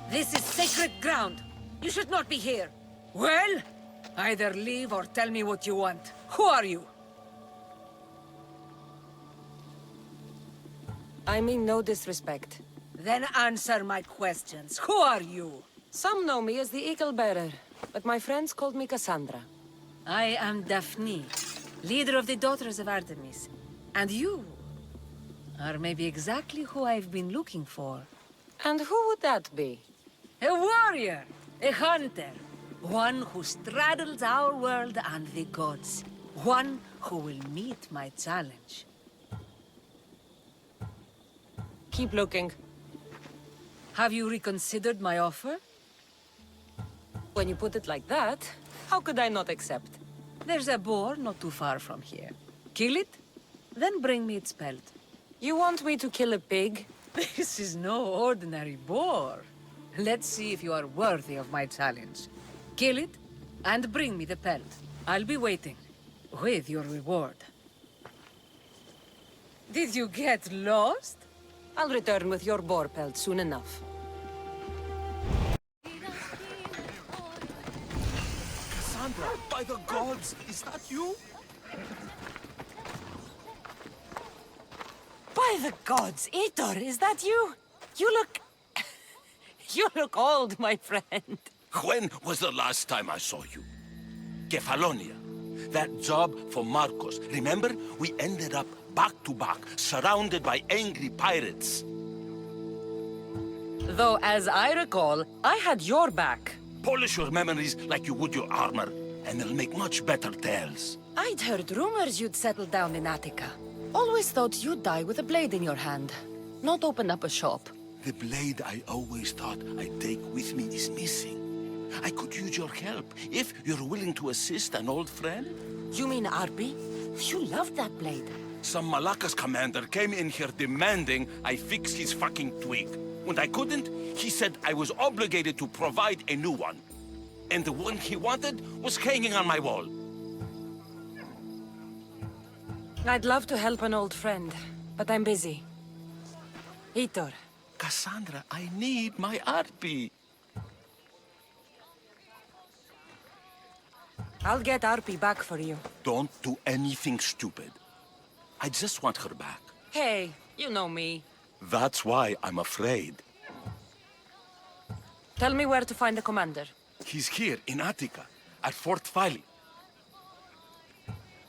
This is sacred ground. You should not be here. Well, either leave or tell me what you want. Who are you? I mean no disrespect. Then answer my questions. Who are you? Some know me as the Eagle Bearer, but my friends called me Cassandra. I am Daphne, leader of the Daughters of Artemis. And you are maybe exactly who I've been looking for. And who would that be? A warrior, a hunter. One who straddles our world and the gods. One who will meet my challenge. Keep looking. Have you reconsidered my offer? When you put it like that, how could I not accept? There's a boar not too far from here. Kill it, then bring me its pelt. You want me to kill a pig? This is no ordinary boar. Let's see if you are worthy of my challenge. Kill it, and bring me the pelt. I'll be waiting, with your reward. Did you get lost? I'll return with your boar pelt soon enough. Cassandra, by the gods, is that you? By the gods, Itor, is that you? You look... you look old, my friend. When was the last time I saw you? Kefalonia. That job for Marcos. Remember? We ended up back to back, surrounded by angry pirates. Though, as I recall, I had your back. Polish your memories like you would your armor, and they'll make much better tales. I'd heard rumors you'd settled down in Attica. Always thought you'd die with a blade in your hand, not open up a shop. The blade I always thought I'd take with me is missing. I could use your help, if you're willing to assist an old friend. You mean Arpi? You loved that blade. Some Malakas commander came in here demanding I fix his fucking twig. When I couldn't, he said I was obligated to provide a new one. And the one he wanted was hanging on my wall. I'd love to help an old friend, but I'm busy. Itor. Cassandra, I need my Arpi. I'll get Arpi back for you. Don't do anything stupid. I just want her back. Hey, you know me. That's why I'm afraid. Tell me where to find the commander. He's here in Attica, at Fort Phili.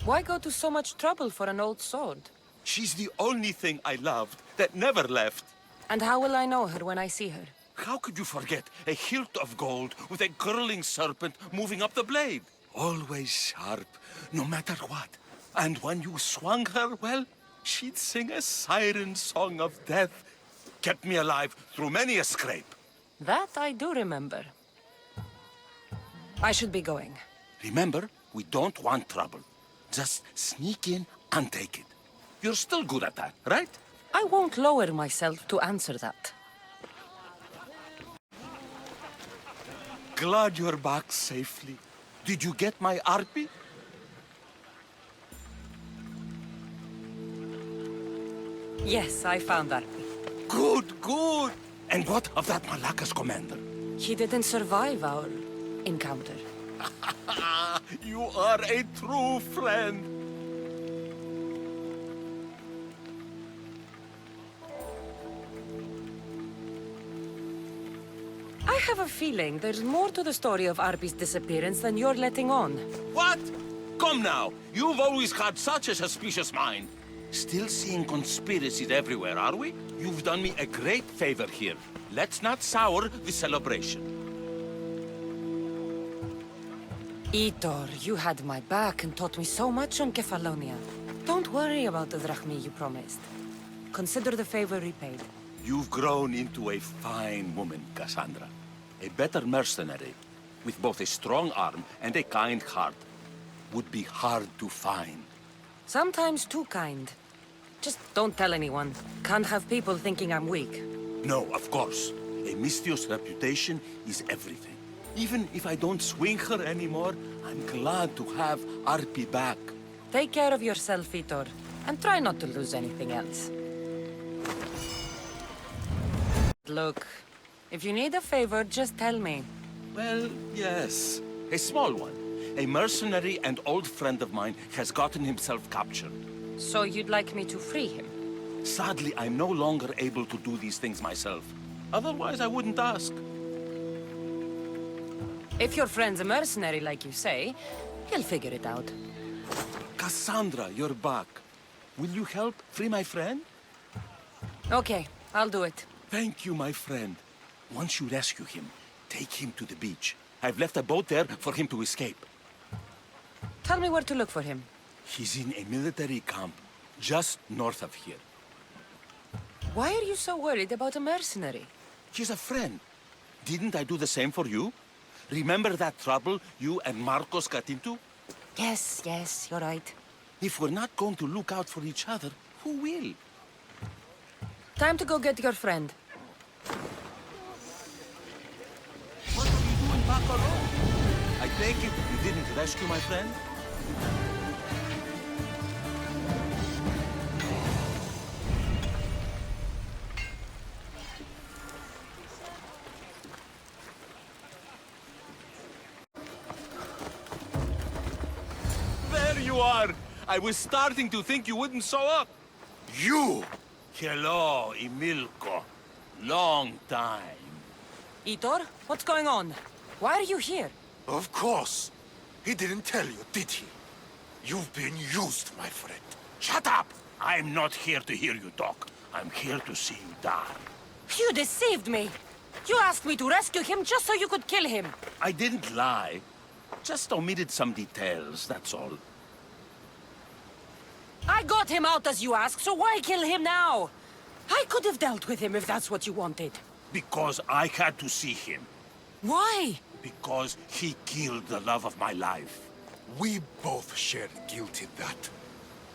Why go to so much trouble for an old sword? She's the only thing I loved that never left. And how will I know her when I see her? How could you forget a hilt of gold with a curling serpent moving up the blade? Always sharp, no matter what. And when you swung her, well, she'd sing a siren song of death. Kept me alive through many a scrape. That I do remember. I should be going. Remember, we don't want trouble. Just sneak in and take it. You're still good at that, right? I won't lower myself to answer that. Glad you're back safely. Did you get my Arpi? Yes, I found Arpi. Good, good. And what of that Malakas commander? He didn't survive our encounter. You are a true friend. I have a feeling there's more to the story of Arpi's disappearance than you're letting on. What? Come now. You've always had such a suspicious mind. Still seeing conspiracies everywhere, are we? You've done me a great favor here. Let's not sour the celebration. Itor, you had my back and taught me so much on Kefalonia. Don't worry about the drachmi you promised. Consider the favor repaid. You've grown into a fine woman, Cassandra. A better mercenary, with both a strong arm and a kind heart, would be hard to find. Sometimes too kind. Just don't tell anyone. Can't have people thinking I'm weak. No, of course. A Misthios reputation is everything. Even if I don't swing her anymore, I'm glad to have Arpi back. Take care of yourself, Itor, and try not to lose anything else. Look, If you need a favor, just tell me. Well, yes. A small one. A mercenary and old friend of mine has gotten himself captured. So you'd like me to free him? Sadly, I'm no longer able to do these things myself. Otherwise, I wouldn't ask. If your friend's a mercenary, like you say, he'll figure it out. Cassandra, you're back. Will you help free my friend? Okay, I'll do it. Thank you, my friend. Once you rescue him, take him to the beach. I've left a boat there for him to escape. Tell me where to look for him. He's in a military camp just north of here. Why are you so worried about a mercenary? He's a friend. Didn't I do the same for you? Remember that trouble you and Marcos got into? Yes, you're right. If we're not going to look out for each other, who will? Time to go get your friend. What are you doing back alone? I take it you didn't rescue my friend? There you are! I was starting to think you wouldn't show up. You! Hello, Emilko. Long time. Itor, what's going on? Why are you here? Of course. He didn't tell you, did he? You've been used, my friend. Shut up! I'm not here to hear you talk. I'm here to see you die. You deceived me! You asked me to rescue him just so you could kill him! I didn't lie. Just omitted some details, that's all. I got him out as you asked, so why kill him now? I could have dealt with him if that's what you wanted. Because I had to see him. Why? Because he killed the love of my life. We both shared guilt in that.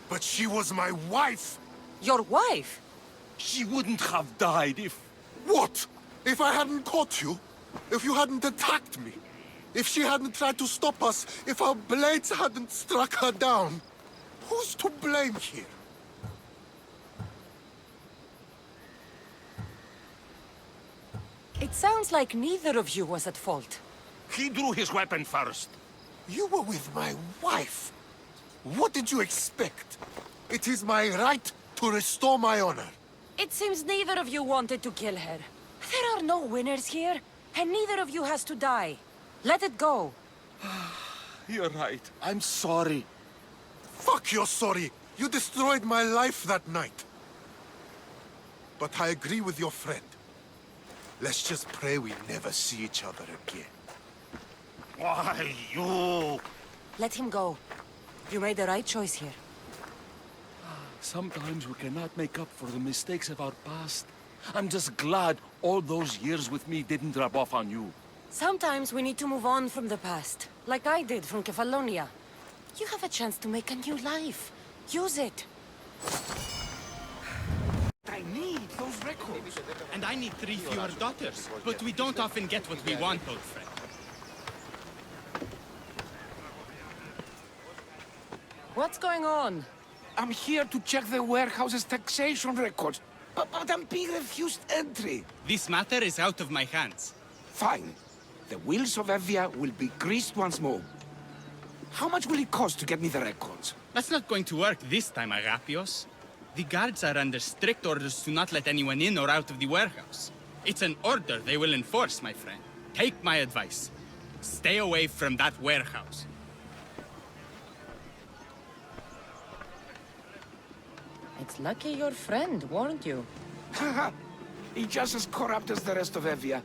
But she was my wife! Your wife? She wouldn't have died if... What? If I hadn't caught you? If you hadn't attacked me? If she hadn't tried to stop us? If our blades hadn't struck her down? Who's to blame here? It sounds like neither of you was at fault. He drew his weapon first. You were with my wife. What did you expect? It is my right to restore my honor. It seems neither of you wanted to kill her. There are no winners here, and neither of you has to die. Let it go. You're right. I'm sorry. Fuck your sorry. You destroyed my life that night. But I agree with your friend. Let's just pray we never see each other again. Why, you... Let him go. You made the right choice here. Sometimes we cannot make up for the mistakes of our past. I'm just glad all those years with me didn't rub off on you. Sometimes we need to move on from the past, like I did from Kefalonia. You have a chance to make a new life. Use it. I need those records. And I need 3 fewer daughters. But we don't often get what we want, old friend. What's going on? I'm here to check the warehouse's taxation records, but I'm being refused entry. This matter is out of my hands. Fine. The wheels of Evia will be greased once more. How much will it cost to get me the records? That's not going to work this time, Agapios. The guards are under strict orders to not let anyone in or out of the warehouse. It's an order they will enforce, my friend. Take my advice. Stay away from that warehouse. It's lucky your friend warned you. Haha. He's just as corrupt as the rest of Evia.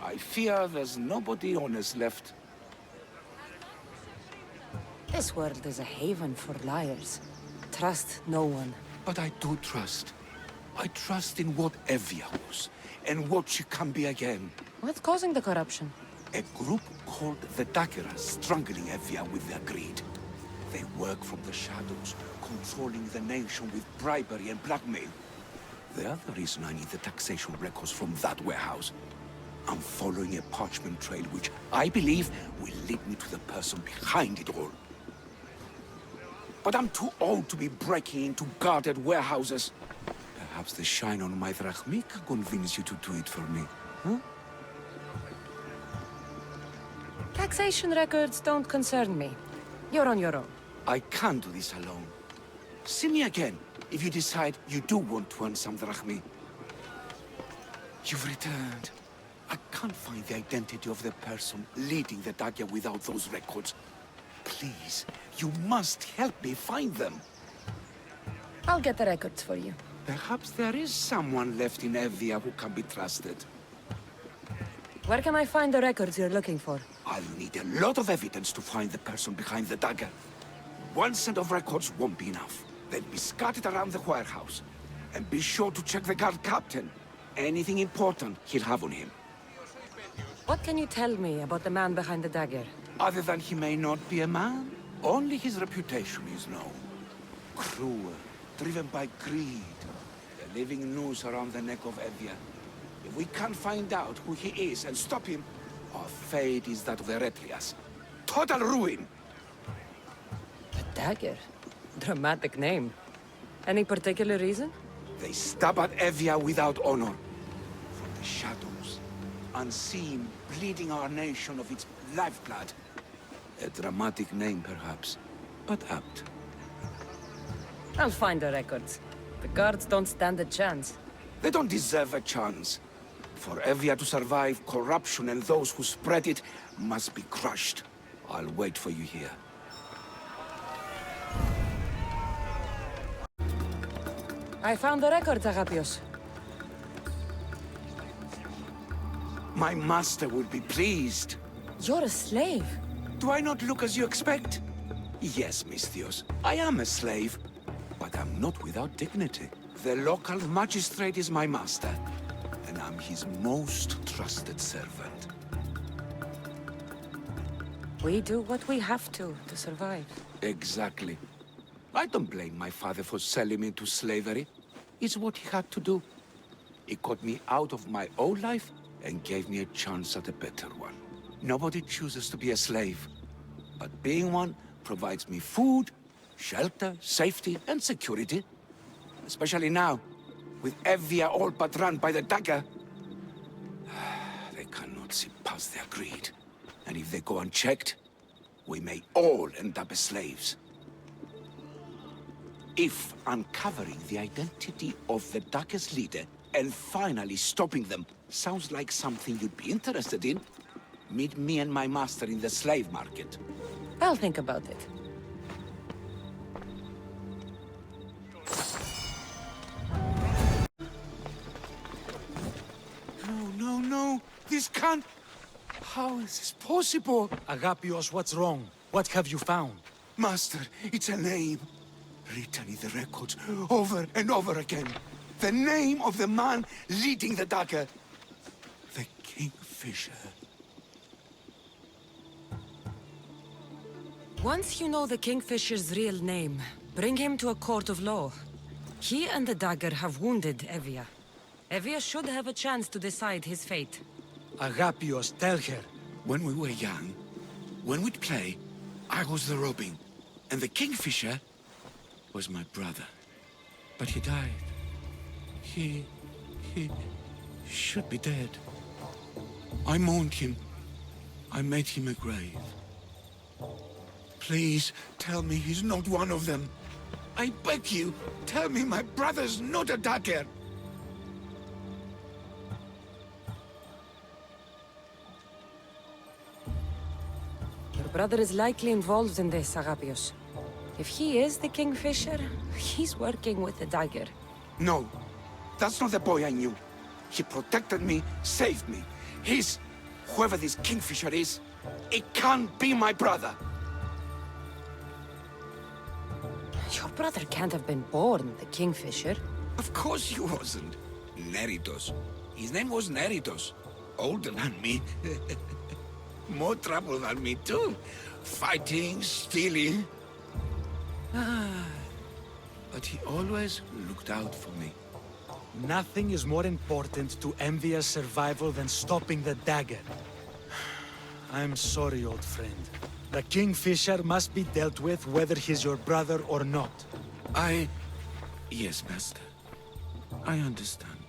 I fear there's nobody honest left. This world is a haven for liars. Trust no one. But I do trust. I trust in what Evia was, and what she can be again. What's causing the corruption? A group called the Dakiras strangling Evia with their greed. They work from the shadows, controlling the nation with bribery and blackmail. The other reason I need the taxation records from that warehouse. I'm following a parchment trail which I believe will lead me to the person behind it all. But I'm too old to be breaking into guarded warehouses. Perhaps the shine on my drachmi can convince you to do it for me, huh? Taxation records don't concern me. You're on your own. I can't do this alone. See me again if you decide you do want to earn some drachmi. You've returned. I can't find the identity of the person leading the dagger without those records. Please, you must help me find them. I'll get the records for you. Perhaps there is someone left in Evia who can be trusted. Where can I find the records you're looking for? I'll need a lot of evidence to find the person behind the dagger. One set of records won't be enough. They'll be scattered around the warehouse. And be sure to check the guard captain. Anything important he'll have on him. What can you tell me about the man behind the dagger? Other than he may not be a man, only his reputation is known. Cruel, driven by greed. The living noose around the neck of Evia. If we can't find out who he is and stop him, our fate is that of the Replias. Total ruin! The dagger? Dramatic name. Any particular reason? They stab at Evia without honor. From the shadows, unseen, bleeding our nation of its lifeblood. A dramatic name, perhaps, but apt. I'll find the records. The guards don't stand a chance. They don't deserve a chance. For Evia to survive, corruption and those who spread it must be crushed. I'll wait for you here. I found the records, Agapios. My master will be pleased. You're a slave. Do I not look as you expect? Yes, Misthios, I am a slave. But I'm not without dignity. The local magistrate is my master. And I'm his most trusted servant. We do what we have to survive. Exactly. I don't blame my father for selling me into slavery. It's what he had to do. He got me out of my old life and gave me a chance at a better one. Nobody chooses to be a slave. But being one provides me food, shelter, safety, and security. Especially now, with Evia all but run by the dagger. They cannot see past their greed. And if they go unchecked, we may all end up as slaves. If uncovering the identity of the dagger's leader and finally stopping them sounds like something you'd be interested in, meet me and my master in the slave market. I'll think about it. No, this can't... How is this possible? Agapios, what's wrong? What have you found? Master, it's a name. Written in the records over and over again. The name of the man leading the dagger. The Kingfisher. Once you know the Kingfisher's real name, bring him to a court of law. He and the dagger have wounded Evia. Evia should have a chance to decide his fate. Agapios, tell her. When we were young, when we'd play, I was the robin, and the Kingfisher was my brother. But he died. He should be dead. I mourned him. I made him a grave. Please, tell me he's not one of them. I beg you, tell me my brother's not a dagger. Your brother is likely involved in this, Agapios. If he is the Kingfisher, he's working with the dagger. No, that's not the boy I knew. He protected me, saved me. He's... whoever this Kingfisher is, it can't be my brother. Your brother can't have been born the Kingfisher. Of course he wasn't. Neritos. His name was Neritos. Older than me. More trouble than me, too. Fighting, stealing. But he always looked out for me. Nothing is more important to Envia's survival than stopping the dagger. I'm sorry, old friend. The Kingfisher must be dealt with whether he's your brother or not. Yes, Master. I understand.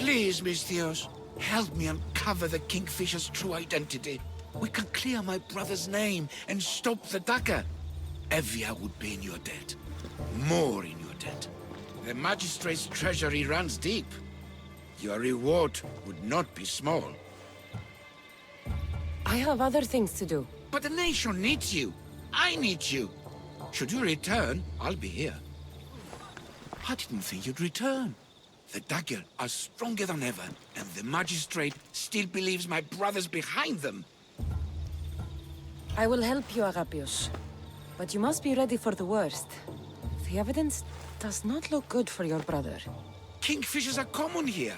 Please, Misthios, help me uncover the Kingfisher's true identity. We can clear my brother's name and stop the dagger. Evia would be in your debt. More in your debt. The magistrate's treasury runs deep. Your reward would not be small. I have other things to do. But the nation needs you. I need you. Should you return, I'll be here. I didn't think you'd return. The dagger are stronger than ever, and the magistrate still believes my brother's behind them. I will help you, Agapios. But you must be ready for the worst. The evidence does not look good for your brother. Kingfishers are common here.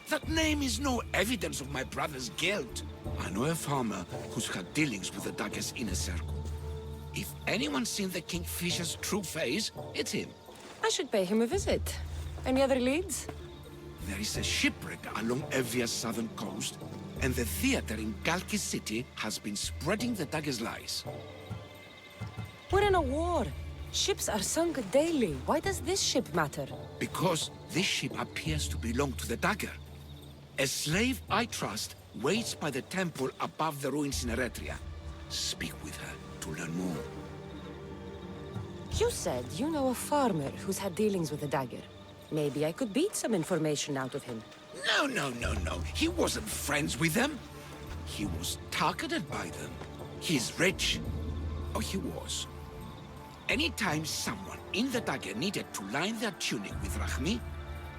That name is no evidence of my brother's guilt. I know a farmer who's had dealings with the dagger's inner circle. If anyone's seen the Kingfisher's true face, it's him. I should pay him a visit. Any other leads? There is a shipwreck along Evia's southern coast, and the theater in Kalki City has been spreading the dagger's lies. We're in a war. Ships are sunk daily. Why does this ship matter? Because this ship appears to belong to the dagger. A slave I trust waits by the temple above the ruins in Eretria. Speak with her to learn more. You said you know a farmer who's had dealings with the dagger. Maybe I could beat some information out of him. No. He wasn't friends with them. He was targeted by them. He's rich. Oh, he was. Anytime someone in the dagger needed to line their tunic with Rahmi,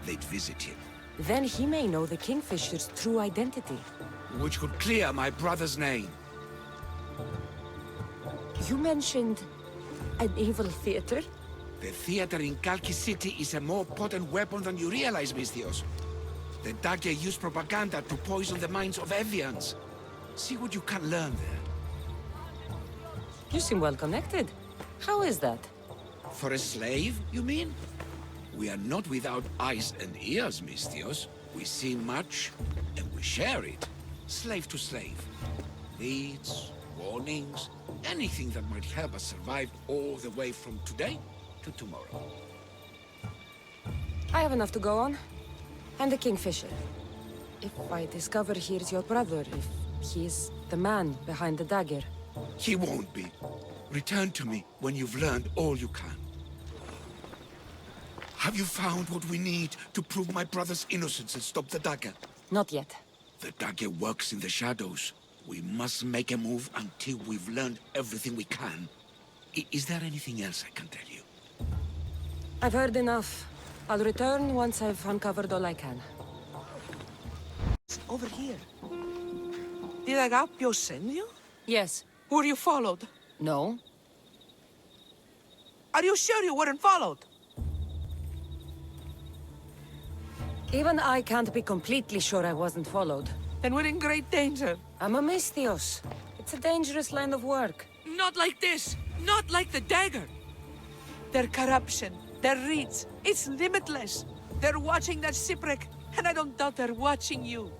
they'd visit him. Then he may know the Kingfisher's true identity. Which could clear my brother's name. You mentioned an evil theater? The theater in Kalki City is a more potent weapon than you realize, Misthios. The dagger used propaganda to poison the minds of Evians. See what you can learn there. You seem well connected. How is that? For a slave, you mean? We are not without eyes and ears, Misthios. We see much, and we share it. Slave to slave. Needs, warnings, anything that might help us survive all the way from today to tomorrow. I have enough to go on. And the Kingfisher. If I discover he's your brother, if he's the man behind the dagger. He won't be. Return to me when you've learned all you can. Have you found what we need to prove my brother's innocence and stop the dagger? Not yet. The dagger works in the shadows. We must make a move until we've learned everything we can. Is there anything else I can tell you? I've heard enough. I'll return once I've uncovered all I can. Over here. Did Agapios send you? Yes. Were you followed? No. Are you sure you weren't followed? Even I can't be completely sure I wasn't followed. Then we're in great danger. I'm a Misthios. It's a dangerous line of work. Not like this! Not like the dagger! Their corruption, their reach, it's limitless. They're watching that shipwreck, and I don't doubt they're watching you.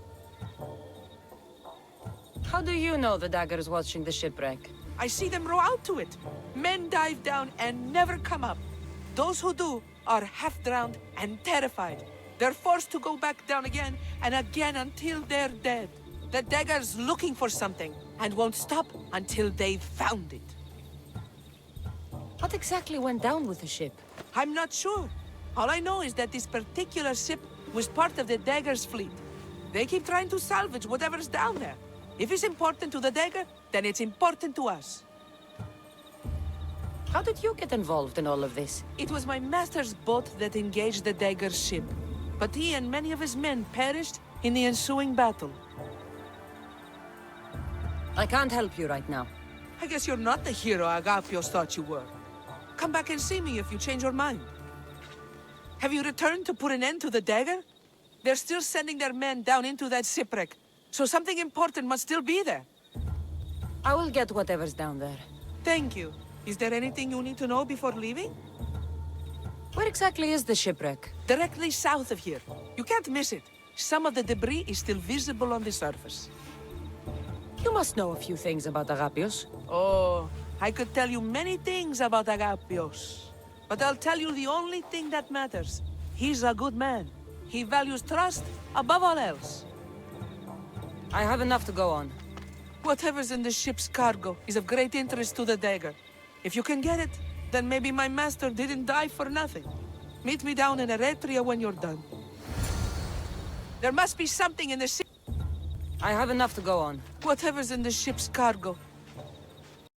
How do you know the dagger's watching the shipwreck? I see them row out to it. Men dive down and never come up. Those who do are half-drowned and terrified. They're forced to go back down again and again until they're dead. The dagger's looking for something and won't stop until they've found it. What exactly went down with the ship? I'm not sure. All I know is that this particular ship was part of the dagger's fleet. They keep trying to salvage whatever's down there. If it's important to the dagger, then it's important to us. How did you get involved in all of this? It was my master's boat that engaged the dagger's ship. But he and many of his men perished in the ensuing battle. I can't help you right now. I guess you're not the hero Agapios thought you were. Come back and see me if you change your mind. Have you returned to put an end to the dagger? They're still sending their men down into that shipwreck, so something important must still be there. I will get whatever's down there. Thank you. Is there anything you need to know before leaving? Where exactly is the shipwreck? Directly south of here. You can't miss it. Some of the debris is still visible on the surface. You must know a few things about Agapios. Oh, I could tell you many things about Agapios. But I'll tell you the only thing that matters. He's a good man. He values trust above all else. I have enough to go on. Whatever's in the ship's cargo is of great interest to the dagger. If you can get it, then maybe my master didn't die for nothing. Meet me down in Eretria when you're done. There must be something in the ship. I have enough to go on. Whatever's in the ship's cargo